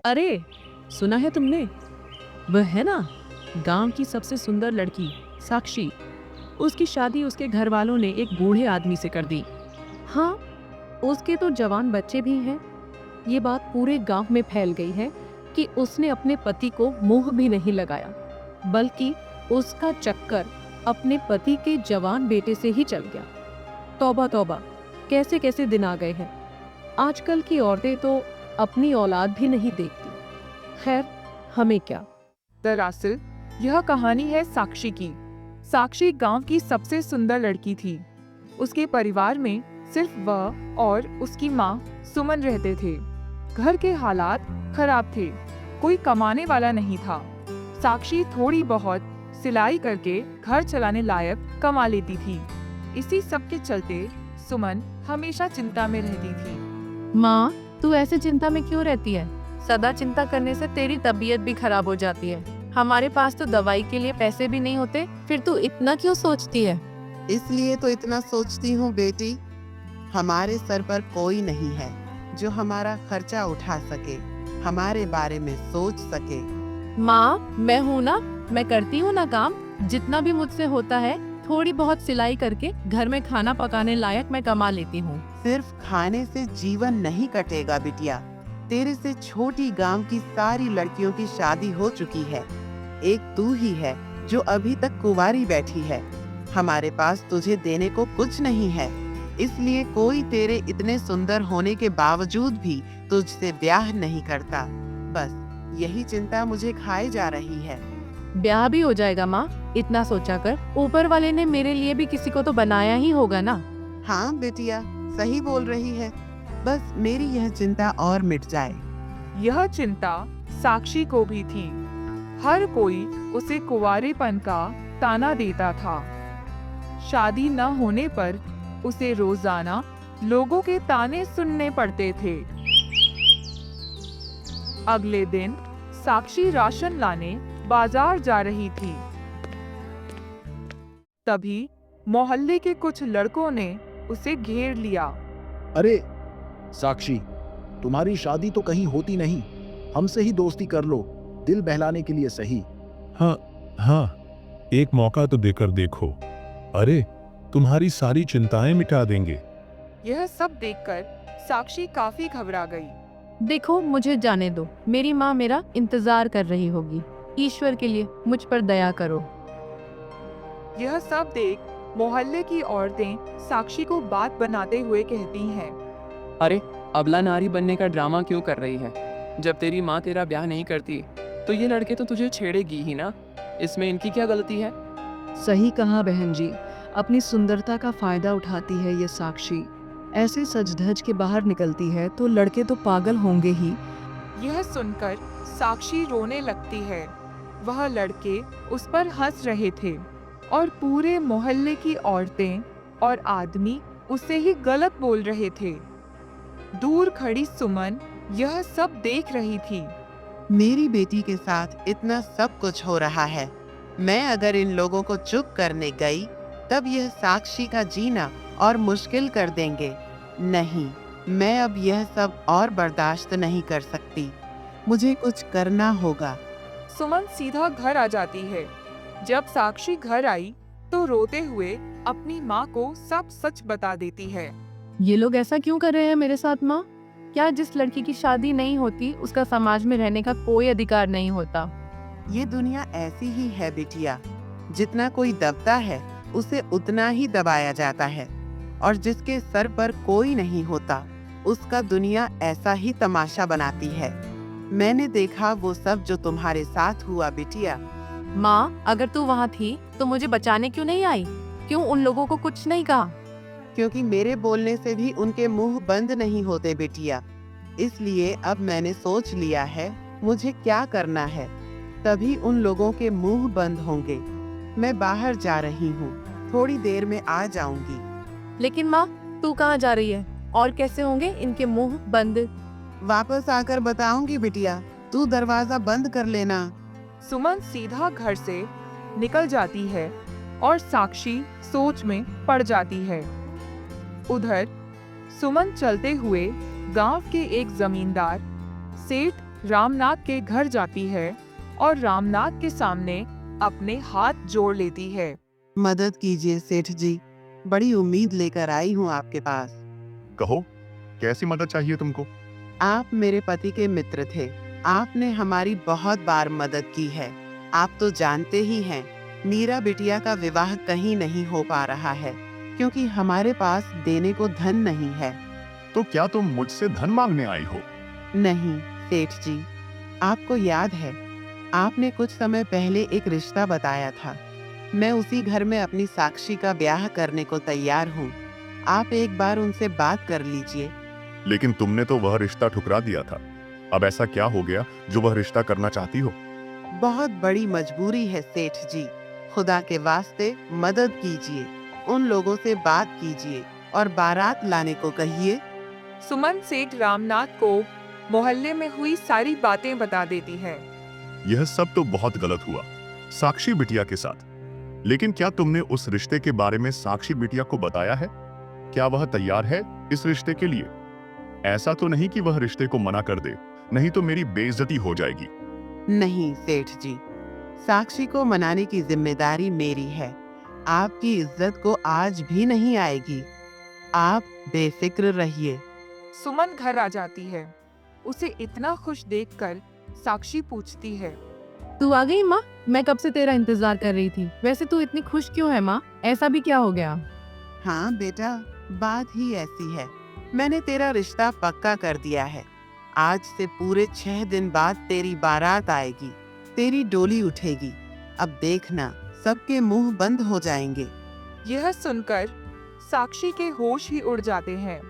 अरे, सुना है तुमने? वह है ना, गांव की सबसे सुंदर लड़की साक्षी। उसकी शादी उसके घर वालों ने एक बूढ़े आदमी से कर दी। हाँ, उसके तो जवान बच्चे भी हैं। ये बात पूरे गांव में फैल गई है कि उसने अपने पति को मुंह भी नहीं लगाया, बल्कि उसका चक्कर अपने पति के जवान बेटे से ही चल गया। तौबा तौबा, कैसे कैसे दिन आ गए हैं। आजकल की औरतें तो अपनी औलाद भी नहीं देखती। खैर, हमें क्या। दरअसल यह कहानी है साक्षी की। साक्षी गांव की सबसे सुंदर लड़की थी। उसके परिवार में सिर्फ वह और उसकी माँ सुमन रहते थे। घर के हालात खराब थे, कोई कमाने वाला नहीं था। साक्षी थोड़ी बहुत सिलाई करके घर चलाने लायक कमा लेती थी। इसी सब के चलते सुमन हमेशा चिंता में रहती थी। माँ, तू ऐसे चिंता में क्यों रहती है? सदा चिंता करने से तेरी तबीयत भी खराब हो जाती है। हमारे पास तो दवाई के लिए पैसे भी नहीं होते, फिर तू इतना क्यों सोचती है? इसलिए तो इतना सोचती हूँ बेटी। हमारे सर पर कोई नहीं है जो हमारा खर्चा उठा सके, हमारे बारे में सोच सके। माँ, मैं हूँ ना, मैं करती हूँ ना काम। जितना भी मुझसे होता है, थोड़ी बहुत सिलाई करके घर में खाना पकाने लायक मैं कमा लेती हूँ। सिर्फ खाने से जीवन नहीं कटेगा बिटिया। तेरे से छोटी गांव की सारी लड़कियों की शादी हो चुकी है। एक तू ही है जो अभी तक कुंवारी बैठी है। हमारे पास तुझे देने को कुछ नहीं है, इसलिए कोई तेरे इतने सुंदर होने के बावजूद भी तुझसे ब्याह नहीं करता। बस यही चिंता मुझे खाए जा रही है। ब्याह भी हो जाएगा माँ, इतना सोचा कर। ऊपर वाले ने मेरे लिए भी किसी को तो बनाया ही होगा ना। हाँ बेटिया, सही बोल रही है। बस मेरी यह चिंता और मिट जाए। यह चिंता साक्षी को भी थी। हर कोई उसे कुंवारेपन का ताना देता था। शादी न होने पर उसे रोजाना लोगों के ताने सुनने पड़ते थे। अगले दिन साक्षी राशन लाने बाजार जा रही थी। तभी मोहल्ले के कुछ लड़कों ने उसे घेर लिया। अरे साक्षी, तुम्हारी शादी तो कहीं होती नहीं, हमसे ही दोस्ती कर लो, दिल बहलाने के लिए सही। हाँ हाँ, एक मौका तो देकर देखो। अरे, तुम्हारी सारी चिंताएं मिटा देंगे। यह सब देखकर साक्षी काफी घबरा गई। देखो, मुझे जाने दो। मेरी माँ मेरा इंतजार कर रही होगी। ईश्वर के लिए मुझ पर दया करो। यह सब देख मोहल्ले की औरतें साक्षी को बात बनाते हुए कहती हैं। अरे, अबला नारी बनने का ड्रामा क्यों कर रही है? जब तेरी माँ तेरा ब्याह नहीं करती तो ये लड़के तो तुझे छेड़ेगी ही ना। इसमें इनकी क्या गलती है? सही कहा बहन जी, अपनी सुंदरता का फायदा उठाती है ये साक्षी। ऐसे सज धज के बाहर निकलती है तो लड़के तो पागल होंगे ही। यह सुनकर साक्षी रोने लगती है। वह लड़के उस पर हंस रहे थे और पूरे मोहल्ले की औरतें और आदमी उसे ही गलत बोल रहे थे। दूर खड़ी सुमन यह सब देख रही थी। मेरी बेटी के साथ इतना सब कुछ हो रहा है। मैं अगर इन लोगों को चुप करने गई तब यह साक्षी का जीना और मुश्किल कर देंगे। नहीं, मैं अब यह सब और बर्दाश्त नहीं कर सकती। मुझे कुछ करना होगा। सुमन सीधा घर आ जाती है। जब साक्षी घर आई तो रोते हुए अपनी माँ को सब सच बता देती है। ये लोग ऐसा क्यों कर रहे हैं मेरे साथ माँ? क्या जिस लड़की की शादी नहीं होती उसका समाज में रहने का कोई अधिकार नहीं होता? ये दुनिया ऐसी ही है बिटिया। जितना कोई दबता है उसे उतना ही दबाया जाता है, और जिसके सर पर कोई नहीं होता उसका दुनिया ऐसा ही तमाशा बनाती है। मैंने देखा वो सब जो तुम्हारे साथ हुआ बिटिया। माँ, अगर तू वहाँ थी तो मुझे बचाने क्यों नहीं आई? क्यों उन लोगों को कुछ नहीं कहा? क्योंकि मेरे बोलने से भी उनके मुंह बंद नहीं होते बिटिया। इसलिए अब मैंने सोच लिया है मुझे क्या करना है, तभी उन लोगों के मुंह बंद होंगे। मैं बाहर जा रही हूँ, थोड़ी देर में आ जाऊंगी। लेकिन माँ, तू कहाँ जा रही है और कैसे होंगे इनके मुंह बंद? वापस आकर बताऊंगी बिटिया, तू दरवाजा बंद कर लेना। सुमन सीधा घर से निकल जाती है और साक्षी सोच में पड़ जाती है। उधर सुमन चलते हुए गांव के एक जमींदार सेठ रामनाथ के घर जाती है और रामनाथ के सामने अपने हाथ जोड़ लेती है। मदद कीजिए सेठ जी, बड़ी उम्मीद लेकर आई हूँ आपके पास। कहो, कैसी मदद चाहिए तुमको? आप मेरे पति के मित्र थे। आपने हमारी बहुत बार मदद की है। आप तो जानते ही हैं, मीरा बिटिया का विवाह कहीं नहीं हो पा रहा है क्योंकि हमारे पास देने को धन नहीं है। तो क्या तुम मुझसे धन मांगने आई हो? नहीं सेठ जी, आपको याद है, आपने कुछ समय पहले एक रिश्ता बताया था। मैं उसी घर में अपनी साक्षी का ब्याह करने को तैयार हूँ। आप एक बार उनसे बात कर लीजिए। लेकिन तुमने तो वह रिश्ता ठुकरा दिया था। अब ऐसा क्या हो गया जो वह रिश्ता करना चाहती हो? बहुत बड़ी मजबूरी है सेठ जी, खुदा के वास्ते मदद कीजिए। उन लोगों से बात कीजिए और बारात लाने को कहिए। सुमन सेठ रामनाथ को मोहल्ले में हुई सारी बातें बता देती है। यह सब तो बहुत गलत हुआ साक्षी बिटिया के साथ। लेकिन क्या तुमने उस रिश्ते के बारे में साक्षी बिटिया को बताया है? क्या वह तैयार है इस रिश्ते के लिए? ऐसा तो नहीं कि वह रिश्ते को मना कर दे, नहीं तो मेरी बेइज्जती हो जाएगी। नहीं सेठ जी, साक्षी को मनाने की जिम्मेदारी मेरी है। आपकी इज्जत को आज भी नहीं आएगी। आप बेफिक्र रहिए। सुमन घर आ जाती है। उसे इतना खुश देखकर साक्षी पूछती है, तू आ गई माँ? मैं कब से तेरा इंतजार कर रही थी। वैसे तू इतनी खुश क्यों है माँ? ऐसा भी क्या हो गया? हाँ बेटा, बात ही ऐसी है। मैंने तेरा रिश्ता पक्का कर दिया है। आज से पूरे 6 दिन बाद तेरी बारात आएगी, तेरी डोली उठेगी। अब देखना, सबके मुंह बंद हो जाएंगे। यह सुनकर साक्षी के होश ही उड़ जाते हैं।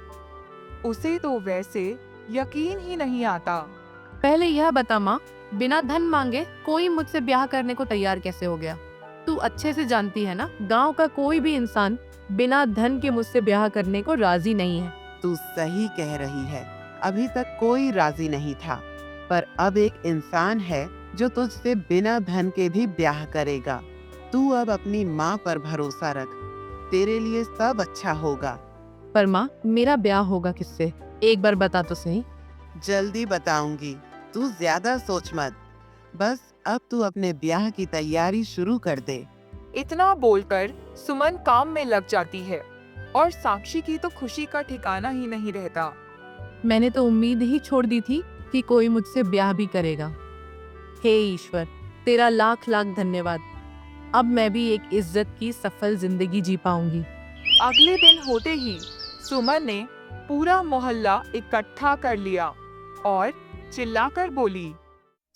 उसे तो वैसे यकीन ही नहीं आता। पहले यह बता माँ, बिना धन मांगे कोई मुझसे ब्याह करने को तैयार कैसे हो गया? तू अच्छे से जानती है ना, गांव का कोई भी इंसान बिना धन के मुझसे ब्याह करने को राजी नहीं है। तू सही कह रही है, अभी तक कोई राजी नहीं था, पर अब एक इंसान है जो तुझसे बिना धन के भी ब्याह करेगा। तू अब अपनी माँ पर भरोसा रख, तेरे लिए सब अच्छा होगा। पर माँ, मेरा ब्याह होगा किससे? एक बार बता तो सही। जल्दी बताऊंगी, तू ज्यादा सोच मत। बस अब तू अपने ब्याह की तैयारी शुरू कर दे। इतना बोलकर सुमन काम में लग जाती है और साक्षी की तो खुशी का ठिकाना ही नहीं रहता। मैंने तो उम्मीद ही छोड़ दी थी कि कोई मुझसे ब्याह भी करेगा। हे ईश्वर, तेरा लाख लाख धन्यवाद। अब मैं भी एक इज्जत की सफल जिंदगी जी पाऊंगी। अगले दिन होते ही सुमन ने पूरा मोहल्ला इकट्ठा कर लिया और चिल्लाकर बोली,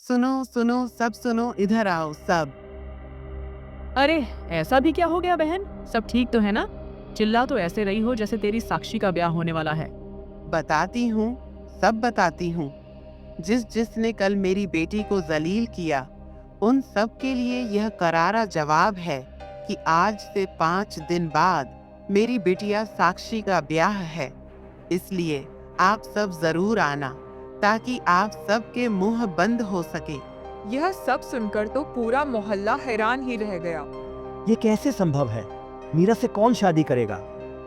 सुनो सुनो, सब सुनो, इधर आओ सब। अरे ऐसा भी क्या हो गया बहन? सब ठीक तो है ना? चिल्ला तो ऐसे रही हो जैसे तेरी साक्षी का ब्याह होने वाला है। बताती हूँ, सब बताती हूँ। जिसने कल मेरी बेटी को जलील किया, उन सब के लिए यह करारा जवाब है कि आज से 5 दिन बाद मेरी बिटिया साक्षी का ब्याह है। इसलिए आप सब जरूर आना, ताकि आप सबके मुंह बंद हो सके। यह सब सुनकर तो पूरा मोहल्ला हैरान ही रह गया। ये कैसे संभव है? मीरा से कौन शादी करेगा?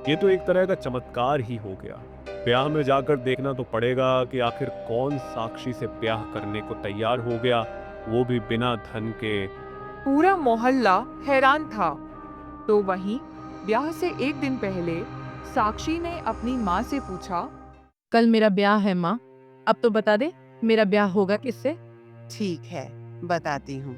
ये तो एक तरह का चमत्कार ही हो गया। ब्याह में जाकर देखना तो पड़ेगा कि आखिर कौन साक्षी से ब्याह करने को तैयार हो गया, वो भी बिना धन के। पूरा मोहल्ला हैरान था। तो वहीं ब्याह से एक दिन पहले साक्षी ने अपनी माँ से पूछा, कल मेरा ब्याह है माँ, अब तो बता दे मेरा ब्याह होगा किससे? ठीक है, बताती हूँ,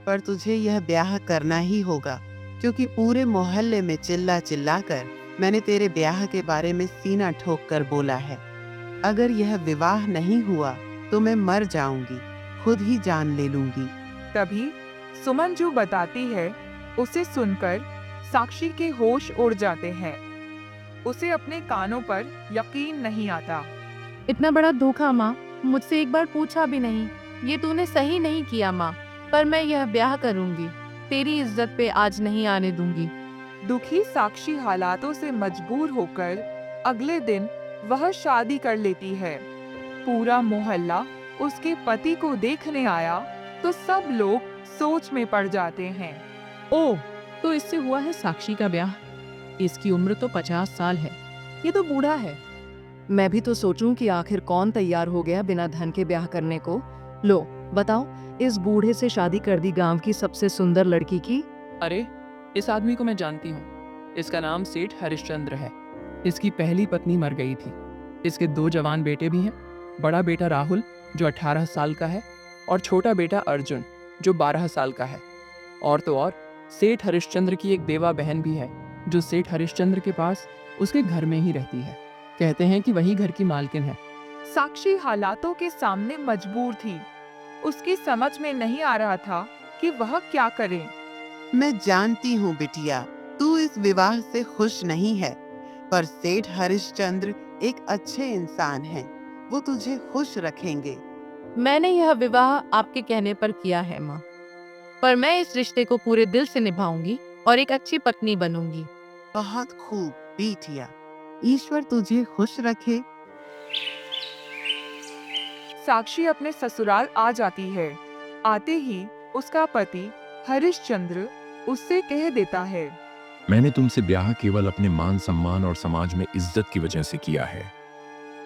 पर तुझे यह ब्याह करना ही होगा, क्योंकि पूरे मोहल्ले में चिल्ला चिल्ला कर मैंने तेरे ब्याह के बारे में सीना ठोक कर बोला है। अगर यह विवाह नहीं हुआ तो मैं मर जाऊंगी, खुद ही जान ले लूंगी। तभी सुमन जो बताती है उसे सुनकर साक्षी के होश उड़ जाते हैं। उसे अपने कानों पर यकीन नहीं आता। इतना बड़ा धोखा माँ, मुझसे एक बार पूछा भी नहीं। ये तूने सही नहीं किया माँ, पर मैं यह ब्याह करूंगी, तेरी इज्जत पे आज नहीं आने दूंगी। दुखी साक्षी हालातों से मजबूर होकर अगले दिन वह शादी कर लेती है। पूरा मोहल्ला उसके पति को देखने आया तो सब लोग सोच में पड़ जाते हैं। ओह, तो इससे हुआ है साक्षी का ब्याह। इसकी उम्र तो 50 साल है, ये तो बूढ़ा है। मैं भी तो सोचूं कि आखिर कौन तैयार हो गया बिना धन के ब्याह करने को। लो बताओ, इस बूढ़े से शादी कर दी गांव की सबसे सुंदर लड़की की। अरे, इस आदमी को मैं जानती हूँ। इसका नाम सेठ हरिश्चंद्र है। इसकी पहली पत्नी मर गई थी। इसके 2 जवान बेटे भी हैं। बड़ा बेटा राहुल जो 18 साल का है और छोटा बेटा अर्जुन जो 12 साल का है। और तो और सेठ हरिश्चंद्र की एक बेवा बहन भी है जो सेठ हरिश्चंद्र के पास उसके घर में ही रहती है। कहते हैं कि वही घर की मालकिन है। साक्षी हालातों के सामने मजबूर थी। उसकी समझ में नहीं आ रहा था कि वह क्या करे। मैं जानती हूँ बिटिया, तू इस विवाह से खुश नहीं है, पर सेठ हरिश्चंद्र एक अच्छे इंसान हैं। वो तुझे खुश रखेंगे। मैंने यह विवाह आपके कहने पर किया है माँ, पर मैं इस रिश्ते को पूरे दिल से निभाऊंगी और एक अच्छी पत्नी बनूंगी। बहुत खूब बिटिया, ईश्वर तुझे खुश रखे। साक्षी अपने ससुराल आ जाती है। आते ही उसका पति हरिश्चंद्र उससे कह देता है, मैंने तुमसे ब्याह केवल अपने मान सम्मान और समाज में इज्जत की वजह से किया है।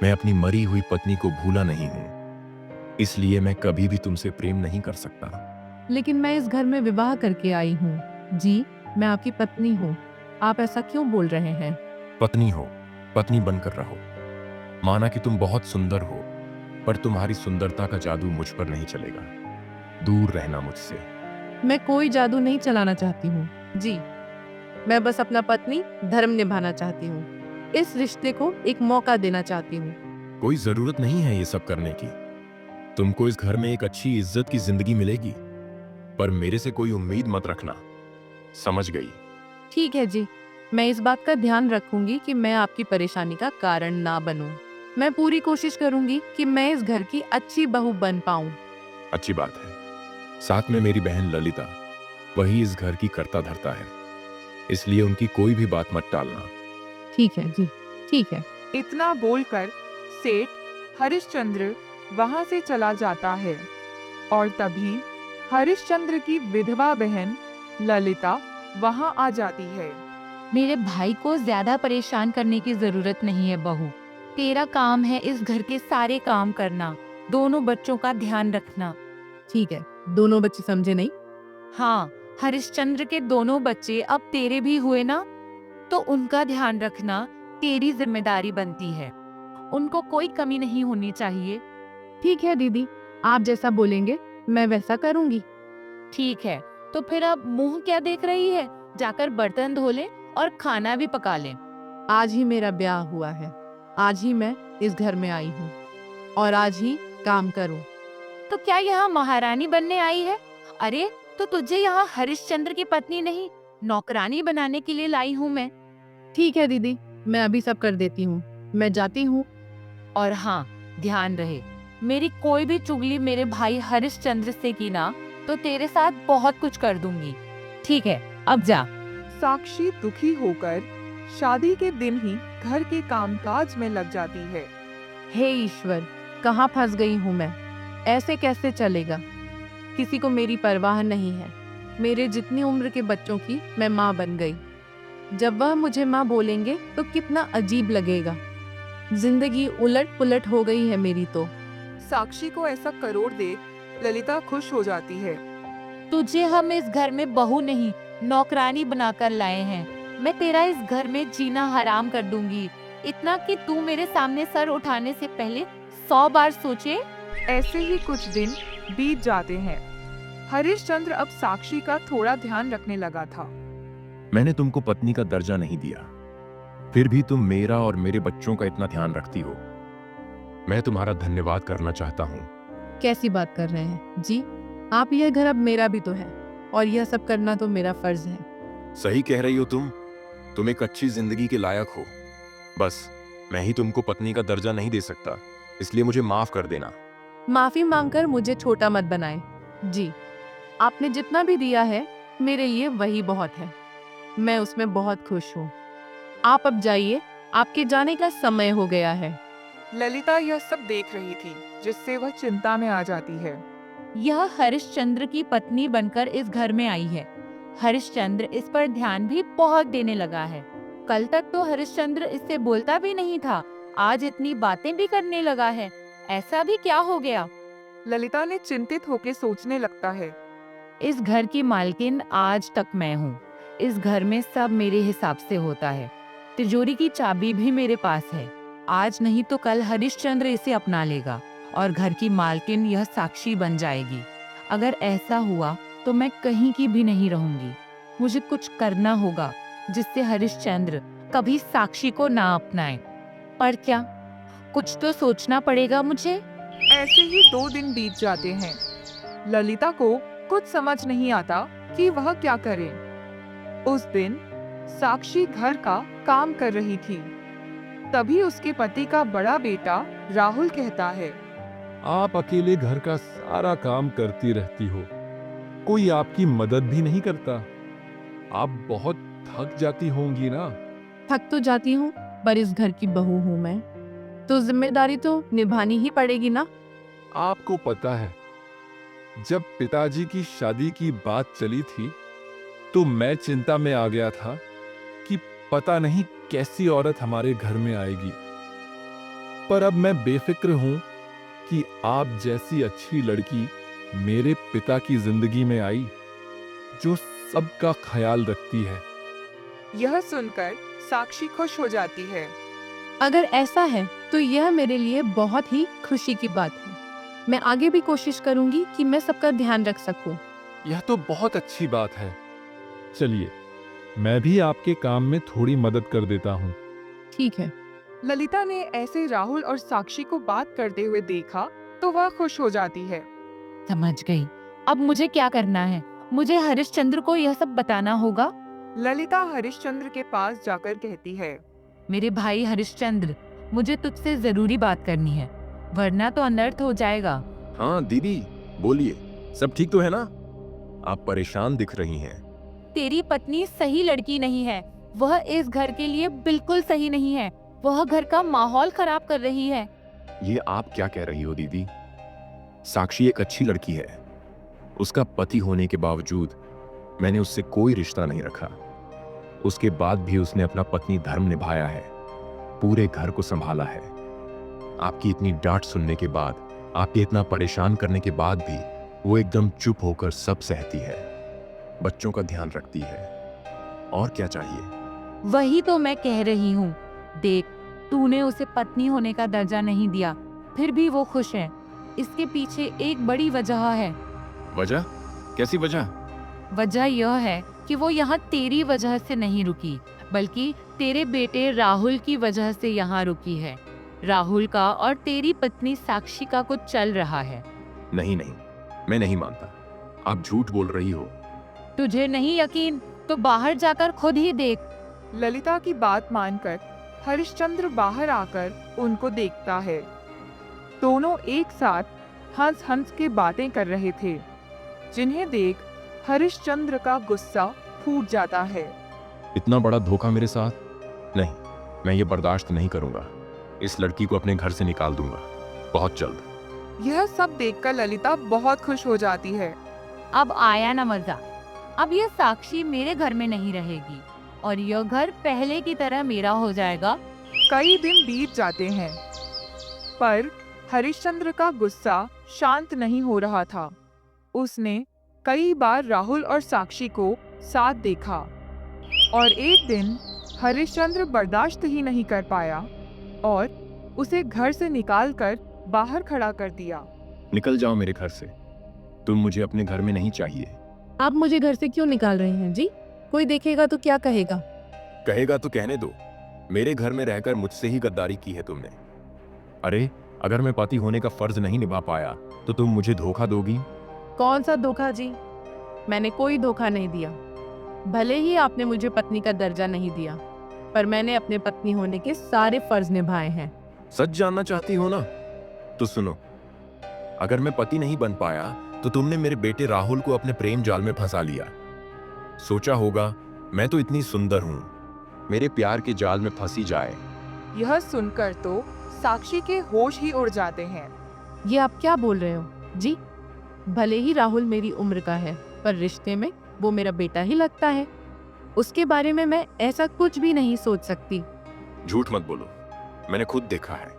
मैं अपनी मरी हुई पत्नी को भूला नहीं हूँ, इसलिए मैं कभी भी तुमसे प्रेम नहीं कर सकता। लेकिन मैं इस घर में विवाह करके आई हूँ। जी, मैं आपकी पत्नी हूँ। आप ऐसा क्यों बोल रहे हैं? पत्नी हो, पत्नी बनकर रहो। माना कि तुम बहुत सुंदर हो, पर तुम्हारी सुंदरता का जादू मुझ पर नहीं चलेगा। दूर रहना मुझसे। मैं कोई जादू नहीं चलाना चाहती हूँ। जी, मैं बस अपना पत्नी धर्म निभाना चाहती हूँ। इस रिश्ते को एक मौका देना चाहती हूँ। कोई जरूरत नहीं है ये सब करने की। तुमको इस घर में एक अच्छी इज्जत की जिंदगी मिलेगी, पर मेरे से कोई उम्मीद मत रखना। समझ गई? ठीक है जी, मैं इस बात का ध्यान रखूंगी कि मैं आपकी परेशानी का कारण ना बनूं। मैं पूरी कोशिश करूंगी कि मैं इस घर की अच्छी बहू बन पाऊं। अच्छी बात है। साथ में मेरी बहन ललिता, वही इस घर की कर्ता धर्ता है, इसलिए उनकी कोई भी बात मत टालना। ठीक है जी, ठीक है। इतना बोलकर सेठ हरिश्चंद्र वहां से चला जाता है और तभी हरिश्चंद्र की विधवा बहन ललिता वहां आ जाती है। मेरे भाई को ज्यादा परेशान करने की जरूरत नहीं है बहू। तेरा काम है इस घर के सारे काम करना, दोनों बच्चों का ध्यान रखना। ठीक है, दोनों बच्चे समझे नहीं? हाँ, हरिश्चंद्र के दोनों बच्चे अब तेरे भी हुए ना, तो उनका ध्यान रखना तेरी जिम्मेदारी बनती है। उनको कोई कमी नहीं होनी चाहिए। ठीक है दीदी, आप जैसा बोलेंगे मैं वैसा करूंगी। ठीक है, तो फिर अब मुंह क्या देख रही है? जाकर बर्तन धो ले और खाना भी पका ले। आज ही मेरा ब्याह हुआ है, आज ही मैं इस घर में आई हूँ और आज ही काम करूँ। तो क्या यहाँ महारानी बनने आई है? अरे, तो तुझे यहाँ हरिश्चंद्र की पत्नी नहीं, नौकरानी बनाने के लिए लाई हूँ मैं। ठीक है दीदी, मैं अभी सब कर देती हूँ। मैं जाती हूँ। और हाँ, ध्यान रहे, मेरी कोई भी चुगली मेरे भाई हरिश्चंद्र से की ना, तो तेरे साथ बहुत कुछ कर दूंगी। ठीक है, अब जा। साक्षी दुखी होकर शादी के दिन ही घर के कामकाज में लग जाती है। हे ईश्वर, कहाँ फंस गई हूँ मैं? ऐसे कैसे चलेगा? किसी को मेरी परवाह नहीं है। मेरे जितनी उम्र के बच्चों की मैं माँ बन गई। जब वह मुझे माँ बोलेंगे तो कितना अजीब लगेगा। जिंदगी उलट पुलट हो गई है मेरी तो। साक्षी को ऐसा करोड़ देख ललिता खुश हो जाती है। तुझे हम इस घर में बहू नहीं, नौकरानी बनाकर लाए हैं। मैं तेरा इस घर में जीना हराम कर दूंगी, इतना कि तू मेरे सामने सर उठाने से पहले 100 बार सोचे। ऐसे ही कुछ दिन बीत जाते हैं। हरिश्चंद्र अब साक्षी का थोड़ा ध्यान रखने लगा था। मैंने तुमको पत्नी का दर्जा नहीं दिया, फिर भी तुम मेरा और मेरे बच्चों का इतना ध्यान रखती हो। मैं तुम्हारा धन्यवाद करना चाहता हूँ। कैसी बात कर रहे हैं जी? आप, यह घर अब मेरा भी तो है और यह सब करना तो मेरा फर्ज है। सही कह रही हो तुम एक अच्छी जिंदगी के लायक हो। बस मैं ही तुमको पत्नी का दर्जा नहीं दे सकता, इसलिए मुझे माफ कर देना। माफी मांगकर मुझे छोटा मत बनाए जी। आपने जितना भी दिया है मेरे लिए वही बहुत है। मैं उसमें बहुत खुश हूँ। आप अब जाइए, आपके जाने का समय हो गया है। ललिता यह सब देख रही थी, जिससे वह चिंता में आ जाती है। यह हरिश्चंद्र की पत्नी बनकर इस घर में आई है। हरिश्चंद्र इस पर ध्यान भी बहुत देने लगा है। कल तक तो हरिश्चंद्र इससे बोलता भी नहीं था, आज इतनी बातें भी करने लगा है। ऐसा भी क्या हो गया? ललिता ने चिंतित होकर सोचने लगता है। इस घर की मालकिन आज तक मैं हूँ। इस घर में सब मेरे हिसाब से होता है। तिजोरी की चाबी भी मेरे पास है। आज नहीं तो कल हरिश्चंद्र इसे अपना लेगा और घर की मालकिन यह साक्षी बन जाएगी। अगर ऐसा हुआ तो मैं कहीं की भी नहीं रहूंगी। मुझे कुछ करना होगा जिससे हरिश्चंद्र कभी साक्षी को ना अपनाए। पर क्या, कुछ तो सोचना पड़ेगा मुझे। ऐसे ही 2 दिन बीत जाते हैं। ललिता को कुछ समझ नहीं आता कि वह क्या करे। उस दिन साक्षी घर का काम कर रही थी। तभी उसके पति का बड़ा बेटा राहुल कहता है, आप अकेले घर का सारा काम करती रहती हो, कोई आपकी मदद भी नहीं करता। आप बहुत थक जाती होंगी ना। थक तो जाती हूँ, पर इस घर की बहू हूँ मैं, तो जिम्मेदारी तो निभानी ही पड़ेगी ना। आपको पता है, जब पिताजी की शादी की बात चली थी तो मैं चिंता में आ गया था कि पता नहीं कैसी औरत हमारे घर में आएगी। पर अब मैं बेफिक्र हूं कि आप जैसी अच्छी लड़की मेरे पिता की जिंदगी में आई, जो सबका ख्याल रखती है। यह सुनकर साक्षी खुश हो जाती है। अगर ऐसा है तो यह मेरे लिए बहुत ही खुशी की बात है। मैं आगे भी कोशिश करूंगी कि मैं सबका ध्यान रख सकूं। यह तो बहुत अच्छी बात है। चलिए, मैं भी आपके काम में थोड़ी मदद कर देता हूँ। ठीक है। ललिता ने ऐसे राहुल और साक्षी को बात करते हुए देखा तो वह खुश हो जाती है। समझ गई। अब मुझे क्या करना है? मुझे हरिश्चंद्र को यह सब बताना होगा। ललिता हरिश्चंद्र के पास जाकर कहती है, मेरे भाई हरिश्चंद्र, मुझे तुझसे जरूरी बात करनी है, वरना तो अनर्थ हो जाएगा। हाँ दीदी, बोलिए, सब ठीक तो है ना? आप परेशान दिख रही हैं। तेरी पत्नी सही लड़की नहीं है। वह इस घर के लिए बिल्कुल सही नहीं है। वह घर का माहौल खराब कर रही है। ये आप क्या कह रही हो दीदी? साक्षी एक अच्छी लड़की है। उसका पति होने के बावजूद मैंने उससे कोई रिश्ता नहीं रखा। उसके बाद भी उसने अपना पत्नी धर्म निभाया है, पूरे घर को संभाला है। आपकी इतनी डांट सुनने के बाद, आपके इतना परेशान करने के बाद भी वो एकदम चुप होकर सब सहती है, बच्चों का ध्यान रखती है। और क्या चाहिए? वही तो मैं कह रही हूँ। देख, तूने उसे पत्नी होने का दर्जा नहीं दिया, फिर भी वो खुश है। इसके पीछे एक बड़ी वजह है। वजह? कैसी वजह? वजह यह है कि वो यहाँ तेरी वजह से नहीं रुकी, बल्कि तेरे बेटे राहुल की वजह से यहाँ रुकी है। राहुल का और तेरी पत्नी साक्षी का कुछ चल रहा है। नहीं नहीं, मैं नहीं मानता। आप झूठ बोल रही हो। तुझे नहीं यकीन तो बाहर जाकर खुद ही देख। ललिता की बात मानकर हरिश्चंद्र बाहर आकर उनको देखता है। दोनों एक साथ हंस हंस के बातें कर रहे थे, जिन्हें देख हरिश्चंद्र का गुस्सा फूट जाता है। इतना बड़ा धोखा मेरे साथ? नहीं, मैं ये बर्दाश्त नहीं करूंगा। इस लड़की को अपने घर से निकाल दूंगा, बहुत जल्द। यह सब देखकर ललिता बहुत खुश हो जाती है। अब आया ना मजा। अब यह साक्षी मेरे घर में नहीं रहेगी और यह घर पहले की तरह मेरा हो जाएगा। कई दिन बीत जाते हैं, पर हरिश्चंद्र का गुस्सा शांत नहीं हो रहा था। उसने कई बार राहुल और साक्षी को साथ देखा और एक दिन हरिश्चंद्र बर्दाश्त ही नहीं कर पाया और उसे घर से निकालकर बाहर खड़ा कर दिया। निकल जाओ मेरे घर से। तुम मुझे अपने घर में नहीं चाहिए। आप मुझे घर से क्यों निकाल रहे हैं जी? कोई देखेगा तो क्या कहेगा? कहेगा तो कहने दो। मेरे घर में रहकर मुझसे ही गद्दारी की है तुमने। अरे, अगर मैं पति होने का फर्ज नहीं निभा पाया तो तुम मुझे धोखा दोगी? कौन सा धोखा जी? मैंने कोई धोखा नहीं दिया। भले ही आपने मुझे पत्नी का दर्जा नहीं दिया, पर मैंने अपने पत्नी होने के सारे फर्ज निभाए हैं। सच जानना चाहती हो ना? तो सुनो, अगर मैं पति नहीं बन पाया तो तुमने मेरे बेटे राहुल को अपने प्रेम जाल में फंसा लिया। सोचा होगा मैं तो इतनी सुंदर हूं, मेरे प्यार के जाल में फंसी जाए। यह सुनकर तो साक्षी के होश ही उड़ जाते हैं। ये आप क्या बोल रहे हो जी? भले ही राहुल मेरी उम्र का है, पर रिश्ते में वो मेरा बेटा ही लगता है। उसके बारे में मैं ऐसा कुछ भी नहीं सोच सकती। झूठ मत बोलो, मैंने खुद देखा है।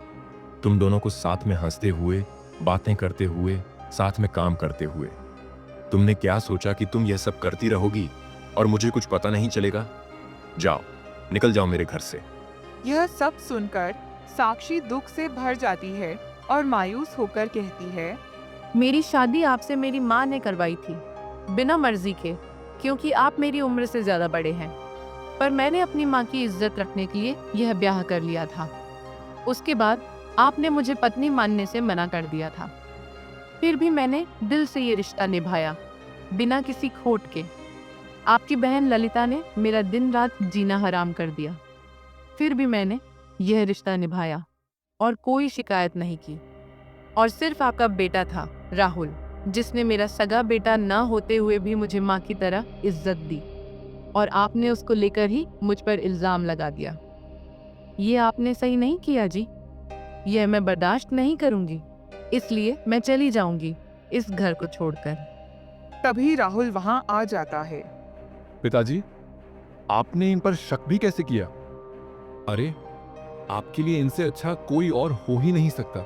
तुम दोनों को साथ में हंसते हुए, बातें करते हुए, साथ में काम करते हुए। तुमने क्या सोचा कि तुम यह सब करती रहोगी और मुझे कुछ पता नहीं चलेगा? जाओ, निकल जाओ मेरे घर से। यह सब सुनकर साक्षी दुख से भर जाती है और मायूस होकर कहती है, मेरी शादी आपसे मेरी माँ ने करवाई थी, बिना मर्जी के, क्योंकि आप मेरी उम्र से ज्यादा बड़े हैं। पर मैंने अपनी माँ की इज्जत रखने के लिए यह ब्याह कर लिया था। उसके बाद आपने मुझे पत्नी मानने से मना कर दिया था। फिर भी मैंने दिल से ये रिश्ता निभाया, बिना किसी खोट के। आपकी बहन ललिता ने मेरा दिन रात जीना हराम कर दिया। फिर भी मैंने यह रिश्ता निभाया और कोई शिकायत नहीं की। और सिर्फ आपका बेटा था राहुल, जिसने मेरा सगा बेटा ना होते हुए भी मुझे माँ की तरह इज्जत दी, और आपने उसको लेकर ही मुझ पर इल्जाम लगा दिया। ये आपने सही नहीं किया जी। यह मैं बर्दाश्त नहीं करूंगी, इसलिए मैं चली जाऊंगी इस घर को छोड़कर। तभी राहुल वहां आ जाता है। पिताजी, आपने इन पर शक भी कैसे किया? अरे, आपके लिए इनसे अच्छा कोई और हो ही नहीं सकता।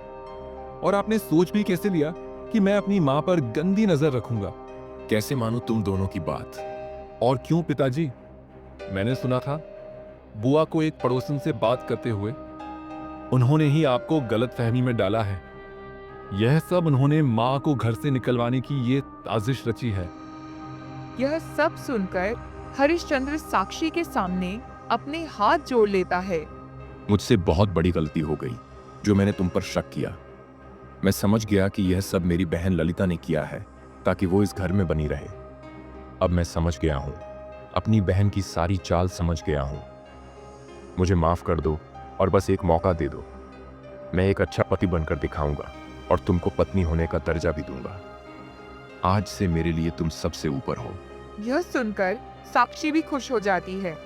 और आपने सोच भी कैसे लिया कि मैं अपनी माँ पर गंदी नजर रखूंगा? कैसे मानूं तुम दोनों की बात? और क्यों पिताजी? मैंने सुना था बुआ को एक पड़ोसन से बात करते हुए उन्होंने ही आपको गलतफहमी में डाला है। यह सब उन्होंने माँ को घर से निकलवाने की ये साजिश रची है। यह सब सुनकर हरिश्चंद्र साक्षी के सामने अपने हाथ जोड़ लेता है। मुझसे बहुत बड़ी गलती हो गई जो मैंने तुम पर शक किया। मैं समझ गया कि यह सब मेरी बहन ललिता ने किया है ताकि वो इस घर में बनी रहे। अब मैं समझ गया हूं, अपनी बहन की सारी चाल समझ गया हूं। मुझे माफ कर दो और बस एक मौका दे दो। मैं एक अच्छा पति बनकर दिखाऊंगा और तुमको पत्नी होने का दर्जा भी दूंगा। आज से मेरे लिए तुम सबसे ऊपर हो। यह सुनकर साक्षी भी खुश हो जाती है।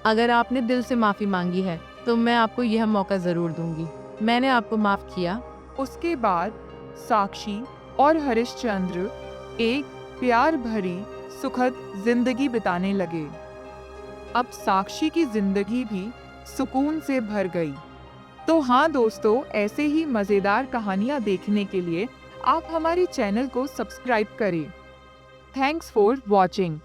अगर आपने दिल से माफी मांगी है तो मैं आपको यह मौका जरूर दूंगी। मैंने आपको माफ किया। उसके बाद साक्षी और हरिश्चंद्र एक प्यार भरी सुखद जिंदगी बिताने लगे। अब साक्षी की जिंदगी भी सुकून से भर गई। तो हाँ दोस्तों, ऐसे ही मज़ेदार कहानियाँ देखने के लिए आप हमारे चैनल को सब्सक्राइब करें। Thanks for watching.